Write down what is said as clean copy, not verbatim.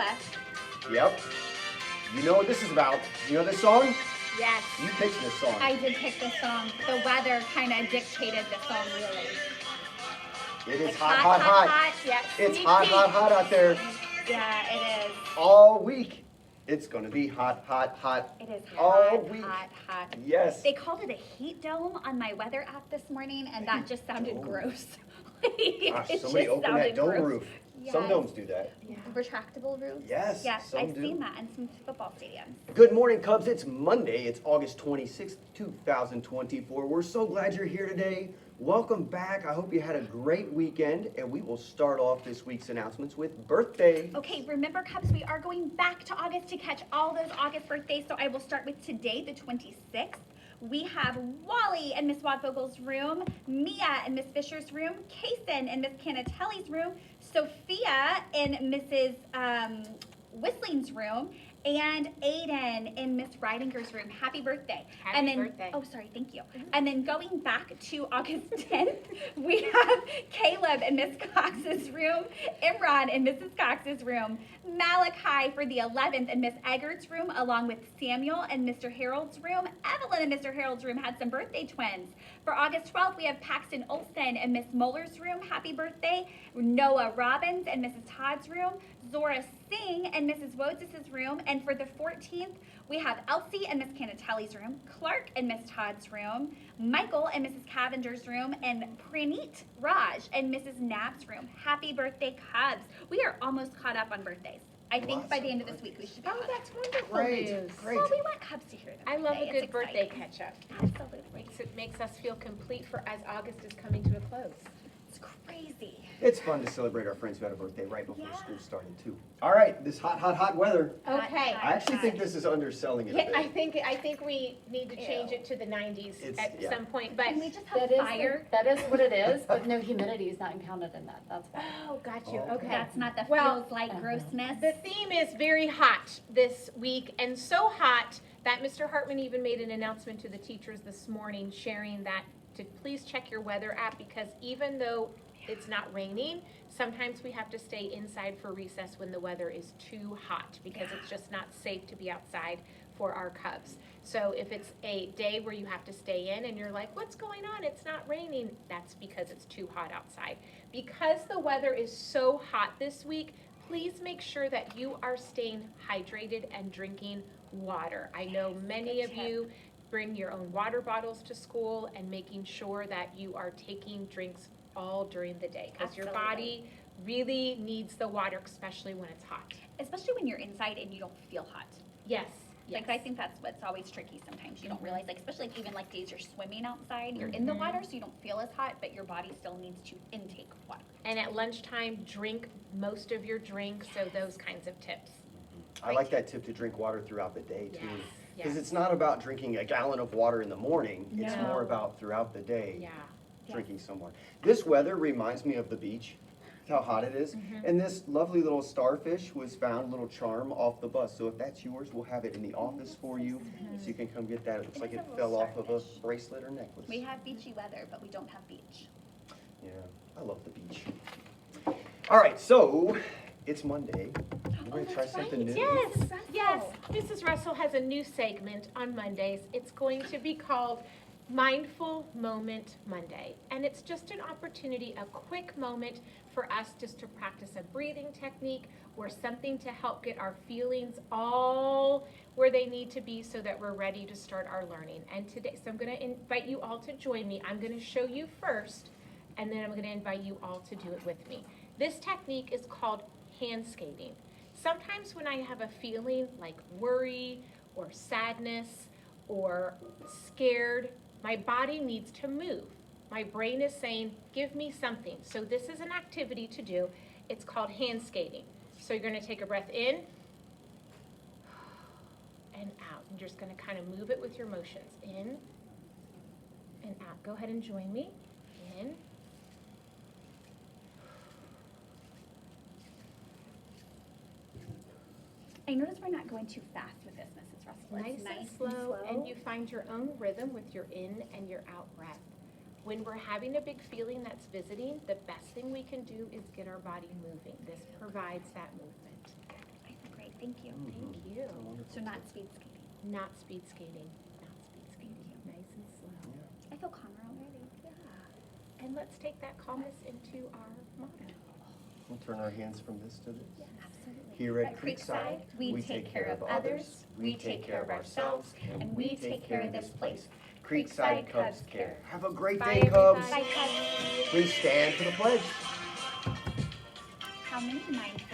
Noah. Yep. You know what this is about. You know this song? Yes. You picked this song. I did pick this song. The weather kind of dictated the song, really. It is Like hot. Yes. It's hot out there. Yeah, it is. All week. It's going to be hot. It is all hot, week. hot. Yes. They called it a heat dome on my weather app this morning, and that just sounded gross. Gosh, It somebody just open that sounded dome gross. roof. Some Yes. domes do that. Yeah. Retractable roofs? Yes, Yes, some I've do. seen that in some football stadiums. Good morning, Cubs. It's Monday. It's August 26th, 2024. We're so glad you're here today. Welcome back. I hope you had a great weekend, and we will start off this week's announcements with birthday. Okay, remember, Cubs, we are going back to August to catch all those August birthdays, so I will start with today, the 26th. We have Wally in Miss Wadvogel's room, Mia in Miss Fisher's room, Kason in Miss Canatelli's room, Sophia in Mrs. Whistling's room, and Aiden in Miss Ridinger's room. Happy birthday. Happy birthday. Oh, sorry, thank you. And then going back to August 10th, we have Caleb in Miss Cox's room, Imran in Mrs. Cox's room, Malachi for the 11th in Miss Eggert's room, along with Samuel in Mr. Harold's room. Evelyn in Mr. Harold's room had some birthday twins. For August 12th, we have Paxton Olson in Miss Muller's room. Happy birthday. Noah Robbins in Mrs. Todd's room, Zora Singh in Mrs. Wodes's room, and for the 14th, we have Elsie in Miss Canatelli's room, Clark in Miss Todd's room, Michael in Mrs. Cavender's room, and Praneet Raj in Mrs. Knapp's room. Happy birthday, Cubs. We are almost caught up on birthdays. I think by the end of this week we should be caught up. that's wonderful Great, news. great. Well, we want Cubs to hear them. I love a It's good birthday exciting. catch up. Absolutely. Makes us feel complete for as August is coming to a close. It's crazy. It's fun to celebrate our friends who had a birthday right before Yeah. school started, too. All right, this hot weather. Okay. I actually think this is underselling it a Yeah, bit. I think we need to change it to the 90s at yeah. some point, but Can we just have That is, fire? that is what it is, but no humidity is not counted in that, that's why. oh, got you. Oh, Okay. That's not the Well, feels like grossness. The theme is very hot this week, and so hot that Mr. Hartman even made an announcement to the teachers this morning sharing that to please check your weather app, because even though it's not raining, sometimes we have to stay inside for recess when the weather is too hot, because it's just not safe to be outside for our Cubs. So if it's a day where you have to stay in and you're like, what's going on? It's not raining. That's because it's too hot outside. Because the weather is so hot this week, please make sure that you are staying hydrated and drinking water. I know many of you bring your own water bottles to school, and making sure that you are taking drinks all during the day, because your body really needs the water, especially when it's hot. Especially when you're inside and you don't feel hot. Yes. Like, I think that's what's always tricky sometimes. You don't realize, like, especially like, even like days you're swimming outside, you're in the water, so you don't feel as hot, but your body still needs to intake water. And at lunchtime, drink most of your drink, so those kinds of tips. I like that tip to drink water throughout the day, too. Yes, Because yes. it's not about drinking a gallon of water in the morning. It's No. more about throughout the day Yeah. drinking some more. This weather reminds me of the beach. How hot it is. And this lovely little starfish was found, a little charm off the bus. So if that's yours, we'll have it in the office for you, so you can come get that. It looks It like is it a little fell off of a starfish. bracelet or necklace. We have beachy weather, but we don't have beach. Yeah, I love the beach. All right, so it's Monday. You ready to try something new? Yes, Mrs. Russell. yes. Mrs. Russell has a new segment on Mondays. It's going to be called Mindful Moment Monday. And it's just an opportunity, a quick moment for us just to practice a breathing technique or something to help get our feelings all where they need to be so that we're ready to start our learning. And today, so I'm going to invite you all to join me. I'm going to show you first, and then I'm going to invite you all to do it with me. This technique is called hand skating. Sometimes when I have a feeling like worry or sadness or scared, my body needs to move. My brain is saying, give me something. So this is an activity to do. It's called hand skating. So you're going to take a breath in and out. And you're just going to kind of move it with your motions. In and out. Go ahead and join me. In. I notice we're not going too fast with this, Mrs. Russell. It's Nice and slow, and you find your own rhythm with your in and your out breath. When we're having a big feeling that's visiting, the best thing we can do is get our body moving. This provides that movement. I Thank you. Thank you. It's a wonderful So not story. speed skating. Not speed skating, not speed skating, nice and slow. I feel calmer already. Yeah. And let's take that calmness into our motto. We'll turn our hands from this to this. Absolutely. Here at Creekside, we take care of others, we take care of ourselves, and we take care of this place. Creekside Cubs Care. Have a great Bye, day, Cubs. everybody. Bye, Cubs. Please stand for the pledge. How many mindful